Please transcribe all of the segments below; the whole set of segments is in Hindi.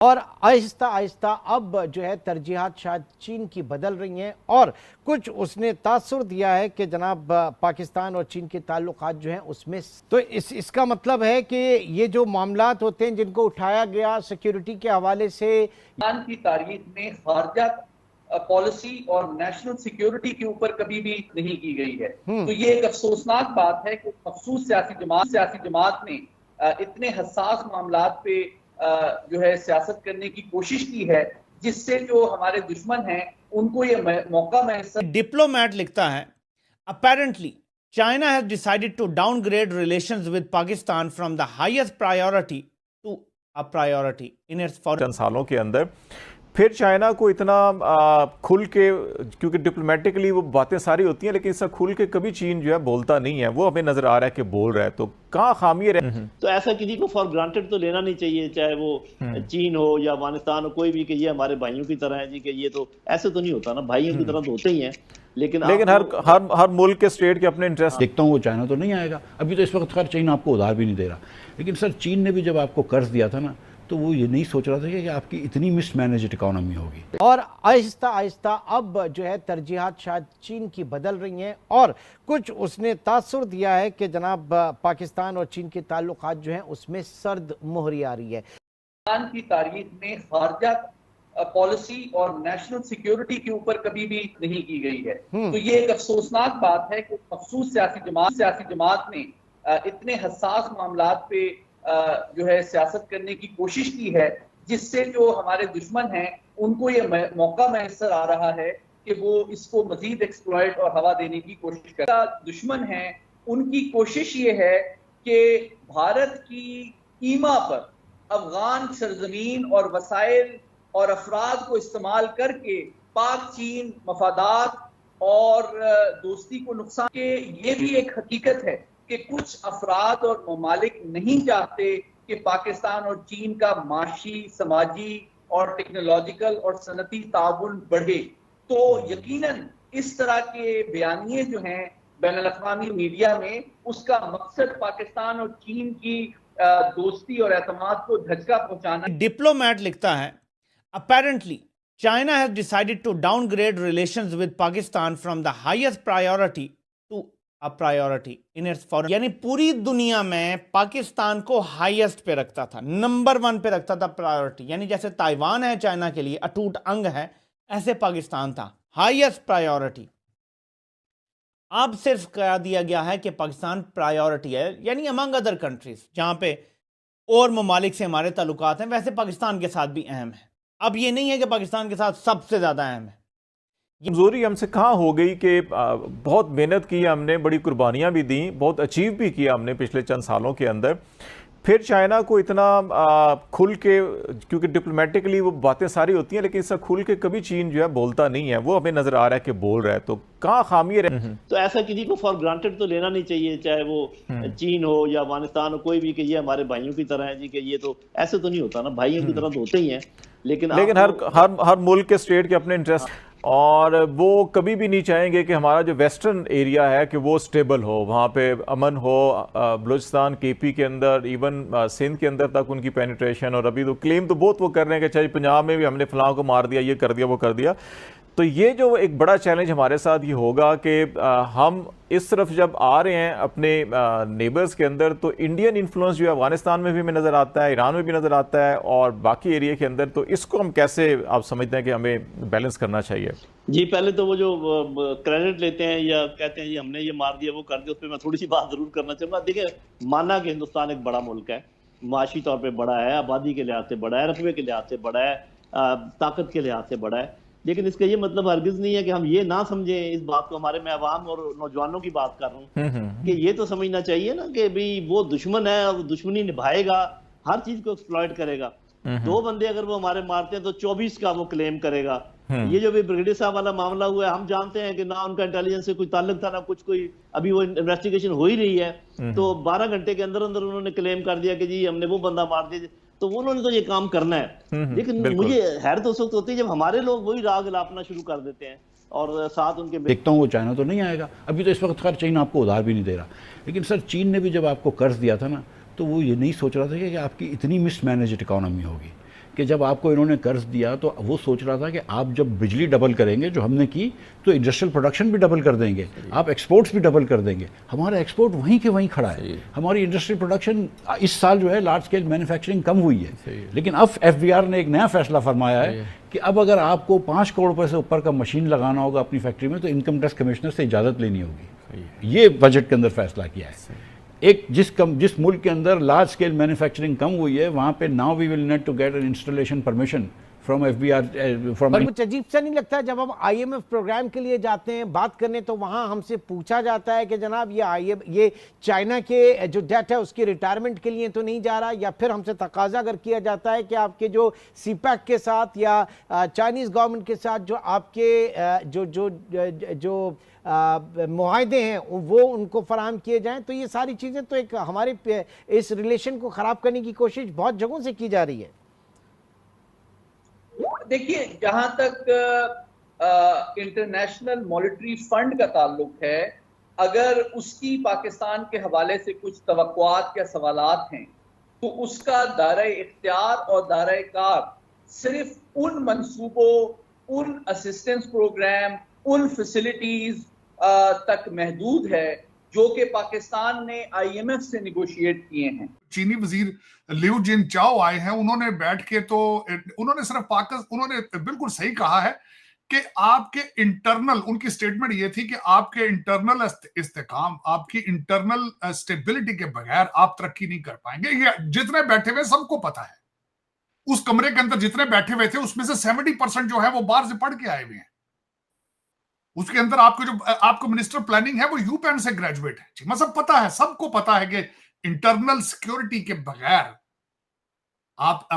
और आहिस्ता आहिस्ता अब जो है तरजीहात शायद चीन की बदल रही हैं और कुछ उसने तासुर दिया है कि जनाब पाकिस्तान और चीन के ताल्लुकात जो हैं उसमें तो इसका मतलब है कि ये जो मामलात होते हैं जिनको उठाया गया सिक्योरिटी के हवाले से की तारीख में खारजा पॉलिसी और नेशनल सिक्योरिटी के ऊपर कभी भी नहीं की गई है। तो ये एक अफसोसनाक बात है कि मखसूस सियासी जमात ने इतने हसास मामलात पे जो है सियासत करने की कोशिश की है, जिससे जो हमारे दुश्मन हैं उनको ये मौका मैसर। डिप्लोमैट लिखता है, apparently China has decided to downgrade relations with Pakistan from the highest priority to a priority in its foreign। चंद सालों के अंदर फिर चाइना को इतना खुल के, क्योंकि डिप्लोमेटिकली वो बातें सारी होती हैं लेकिन इससे खुल के कभी चीन जो है बोलता नहीं है, वो हमें नजर आ रहा है कि बोल रहा है। तो कहाँ खामी है? तो ऐसा किसी को फॉर ग्रांटेड तो लेना नहीं चाहिए, चाहे वो चीन हो या अफगानिस्तान हो, कोई भी कि ये हमारे भाइयों की तरह है जी, कि ये तो ऐसे तो नहीं होता ना, भाइयों की तरह तो होते ही हैं। लेकिन हर मुल्क के स्टेट के अपने इंटरेस्ट। देखता हूँ वो चाइना तो नहीं आएगा अभी, तो इस वक्त खैर चीन आपको उधार भी नहीं दे रहा, लेकिन सर चीन ने भी जब आपको कर्ज दिया था ना, तो वो ये नहीं सोच रहा था कि आपकी इतनी मिसमैनेज्ड इकोनॉमी होगी। और आहिस्ता आहिस्ता अब जो है तरजीहात शायद चीन की बदल रही हैं और कुछ उसने तासुर दिया है कि जनाब पाकिस्तान और चीन के ताल्लुकात जो हैं उसमें सर्द मोहरी आ रही है। पाकिस्तान की तारीख में खारजा पॉलिसी और नेशनल सिक्योरिटी के ऊपर कभी भी नहीं की गई है। तो ये एक अफसोसनाक बात है कि मखसूस सियासी जमात ने इतने हसास मामलात पे जो है सियासत करने की कोशिश की है, जिससे जो हमारे दुश्मन हैं उनको ये मौका मैसर आ रहा है कि वो इसको मजीद एक्सप्लॉइट और हवा देने की कोशिश करता। दुश्मन हैं उनकी कोशिश ये है कि भारत की ईमा पर अफगान सरजमीन और वसाइल और अफराद को इस्तेमाल करके पाक चीन मफादात और दोस्ती को नुकसान के। ये भी एक हकीकत है कि कुछ अफराद और ममालिक नहीं चाहते कि पाकिस्तान और चीन का माशी, समाजी और टेक्नोलॉजिकल और सनती ताउन बढ़े। तो यकीनन इस तरह के बयानिए जो हैं बैनुल-अक़वामी मीडिया में, उसका मकसद पाकिस्तान और चीन की दोस्ती और एतमाद को धक्का पहुंचाना। डिप्लोमैट लिखता है, apparently China has decided to downgrade relations with Pakistan from the highest priority to a priority in its foreign। यानी पूरी दुनिया में पाकिस्तान को हाईएस्ट पे रखता था, नंबर 1 पे रखता था प्रायोरिटी। यानी जैसे ताइवान है चाइना के लिए अटूट अंग है, ऐसे पाकिस्तान था हाईएस्ट प्रायोरिटी। अब सिर्फ कह दिया गया है कि पाकिस्तान प्रायोरिटी है, यानी अमंग अदर कंट्रीज जहां पे और ममालिक से हमारे ताल्लुकात हैं, वैसे पाकिस्तान के साथ भी अहम है। अब ये नहीं है कि पाकिस्तान के साथ सबसे ज्यादा अहम है। कमजोरी हमसे कहाँ हो गई कि बहुत मेहनत की हमने, बड़ी कुर्बानियाँ भी दी, बहुत अचीव भी किया हमने पिछले चंद सालों के अंदर। फिर चाइना को इतना खुल के, क्योंकि डिप्लोमेटिकली वो बातें सारी होती हैं लेकिन इससे खुल के कभी चीन जो है बोलता नहीं है, वो हमें नजर आ रहा है कि बोल रहा है। तो कहाँ खामी है? तो ऐसा किसी को फॉर ग्रांटेड तो लेना नहीं चाहिए, चाहे वो चीन हो या अफगानिस्तान हो, कोई भी कि ये हमारे भाइयों की तरह है जी, कि ये तो ऐसे तो नहीं होता ना, भाइयों की तरह तो होते ही हैं। लेकिन हर मुल्क के स्टेट के अपने इंटरेस्ट, और वो कभी भी नहीं चाहेंगे कि हमारा जो वेस्टर्न एरिया है कि वो स्टेबल हो, वहाँ पे अमन हो। बलूचिस्तान, केपी के अंदर, इवन सिंध के अंदर तक उनकी पेनिट्रेशन, और अभी तो क्लेम तो बहुत वो कर रहे हैं कि चाहे पंजाब में भी हमने फलां को मार दिया, ये कर दिया, वो कर दिया। तो ये जो एक बड़ा चैलेंज हमारे साथ ये होगा कि हम इस तरफ जब आ रहे हैं अपने नेबर्स के अंदर, तो इंडियन इन्फ्लुएंस जो है अफगानिस्तान में भी हमें नज़र आता है, ईरान में भी नज़र आता है और बाकी एरिया के अंदर। तो इसको हम कैसे, आप समझते हैं कि हमें बैलेंस करना चाहिए? जी, पहले तो वो जो क्रेडिट लेते हैं या कहते हैं जी हमने ये मार दिया, वो कर दिया, उस पर मैं थोड़ी सी बात जरूर करना चाहूँगा। देखिए, माना कि हिंदुस्तान एक बड़ा मुल्क है, माशी तौर पर बड़ा है, आबादी के लिहाज से बड़ा है, रकबे के लिहाज से बड़ा है, ताकत के लिहाज से बड़ा है। लेकिन इसका ये मतलब हरगिज नहीं है कि हम ये ना समझें इस बात को। हमारे, मैं अवाम और नौजवानों की बात कर रहा हूँ कि ये तो समझना चाहिए ना कि भाई वो दुश्मन है और दुश्मनी निभाएगा, हर चीज को एक्सप्लॉइट करेगा। 2 बंदे अगर वो हमारे मारते हैं तो 24 का वो क्लेम करेगा। ये जो भी ब्रिगेडियर साहब वाला मामला हुआ है, हम जानते हैं कि ना उनका इंटेलिजेंस से कोई ताल्लुक था ना कुछ, कोई अभी वो इन्वेस्टिगेशन हो ही रही है। तो 12 घंटे के अंदर अंदर उन्होंने क्लेम कर दिया कि जी हमने वो बंदा मार दिया। तो उन्होंने तो ये काम करना है। लेकिन मुझे हैरत उस वक्त होती है जब हमारे लोग वही राग लापना शुरू कर देते हैं और साथ उनके। देखता हूँ वो चाइना तो नहीं आएगा अभी, तो इस वक्त खैर चीन आपको उधार भी नहीं दे रहा, लेकिन सर चीन ने भी जब आपको कर्ज दिया था ना, तो वो ये नहीं सोच रहा था कि आपकी इतनी मिसमैनेज्ड इकोनॉमी होगी, कि जब आपको इन्होंने कर्ज दिया तो वो सोच रहा था कि आप जब बिजली डबल करेंगे जो हमने की तो इंडस्ट्रियल प्रोडक्शन भी डबल कर देंगे, आप एक्सपोर्ट्स भी डबल कर देंगे। हमारा एक्सपोर्ट वहीं के वहीं खड़ा है। हमारी इंडस्ट्रियल प्रोडक्शन इस साल जो है लार्ज स्केल मैन्युफैक्चरिंग कम हुई है, लेकिन अब FBR ने एक नया फैसला फरमाया है कि अब अगर आपको 5 करोड़ रुपए से ऊपर का मशीन लगाना होगा अपनी फैक्ट्री में तो इनकम टैक्स कमिश्नर से इजाज़त लेनी होगी। ये बजट के अंदर फैसला किया है। एक जिस मुल्क के अंदर लार्ज स्केल मैन्युफैक्चरिंग कम हुई है वहाँ पे now we will need to get an installation permission from FBR from. कुछ अजीब सा नहीं लगता जब हम IMF प्रोग्राम के लिए जाते हैं बात करने तो वहां हमसे पूछा जाता है कि जनाब ये चाइना के जो डेट है उसकी रिटायरमेंट के लिए तो नहीं जा रहा, या फिर हमसे तकाजा अगर किया जाता है कि आपके जो CPEC के साथ या चाइनीज गवर्नमेंट के साथ जो आपके जो मुआहदे हैं वो उनको फराहम किए जाएं, तो ये सारी चीजें तो एक हमारे इस रिलेशन को खराब करने की कोशिश बहुत जगहों से की जा रही है। देखिए, जहां तक इंटरनेशनल मॉनेटरी फंड का ताल्लुक है, अगर उसकी पाकिस्तान के हवाले से कुछ तवक्कुआत या सवालात हैं तो उसका दायरा इख्तियार और दायरा कार सिर्फ उन मंसूबों, उन असिस्टेंस प्रोग्राम, उन फैसिलिटीज तक महदूद है जो कि पाकिस्तान ने IMF से निगोशिएट किए हैं। चीनी वजीर लिऊ जिनचाओ आए हैं, उन्होंने बैठ के तो उन्होंने सिर्फ उन्होंने बिल्कुल सही कहा है कि आपके इंटरनल, उनकी स्टेटमेंट ये थी कि आपके इंटरनल इस्तेकाम, आपकी इंटरनल स्टेबिलिटी के बगैर आप तरक्की नहीं कर पाएंगे। ये जितने बैठे हुए सबको पता है, उस कमरे के अंदर जितने बैठे हुए थे उसमें से 70% जो है वो बाहर से पढ़ के आए हुए हैं। उसके अंदर आपको मिनिस्टर प्लानिंग है वो यूपेन से ग्रेजुएट है। मतलब पता है, सबको पता है कि इंटरनल सिक्योरिटी के बगैर आप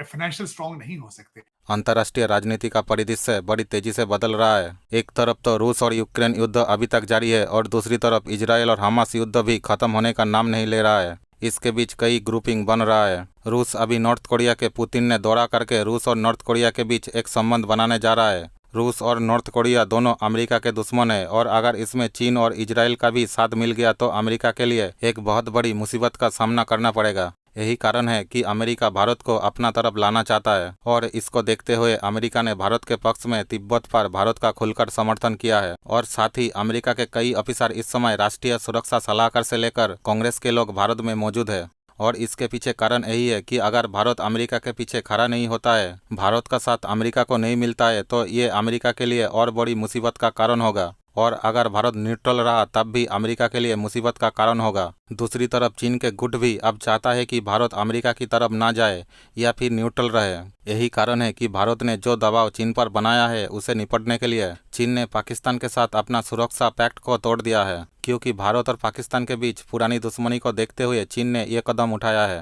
फाइनेंशियल स्ट्रांग नहीं हो सकते। अंतर्राष्ट्रीय राजनीति का परिदृश्य बड़ी तेजी से बदल रहा है। एक तरफ तो रूस और यूक्रेन युद्ध अभी तक जारी है और दूसरी तरफ इजराइल और हमास युद्ध भी खत्म होने का नाम नहीं ले रहा है। इसके बीच कई ग्रुपिंग बन रहा है। रूस अभी नॉर्थ कोरिया के पुतिन ने दौरा करके रूस और नॉर्थ कोरिया के बीच एक संबंध बनाने जा रहा है। रूस और नॉर्थ कोरिया दोनों अमेरिका के दुश्मन है और अगर इसमें चीन और इजराइल का भी साथ मिल गया तो अमेरिका के लिए एक बहुत बड़ी मुसीबत का सामना करना पड़ेगा। यही कारण है कि अमेरिका भारत को अपना तरफ लाना चाहता है और इसको देखते हुए अमेरिका ने भारत के पक्ष में तिब्बत पर भारत का खुलकर समर्थन किया है। और साथ ही अमेरिका के कई ऑफिसर इस समय राष्ट्रीय सुरक्षा सलाहकार से लेकर कांग्रेस के लोग भारत में मौजूद है। और इसके पीछे कारण यही है कि अगर भारत अमेरिका के पीछे खड़ा नहीं होता है, भारत का साथ अमेरिका को नहीं मिलता है, तो ये अमेरिका के लिए और बड़ी मुसीबत का कारण होगा। और अगर भारत न्यूट्रल रहा तब भी अमेरिका के लिए मुसीबत का कारण होगा। दूसरी तरफ चीन के गुट भी अब चाहता है कि भारत अमेरिका की तरफ ना जाए या फिर न्यूट्रल रहे। यही कारण है कि भारत ने जो दबाव चीन पर बनाया है उसे निपटने के लिए चीन ने पाकिस्तान के साथ अपना सुरक्षा पैक्ट को तोड़ दिया है, क्योंकि भारत और पाकिस्तान के बीच पुरानी दुश्मनी को देखते हुए चीन ने ये कदम उठाया है।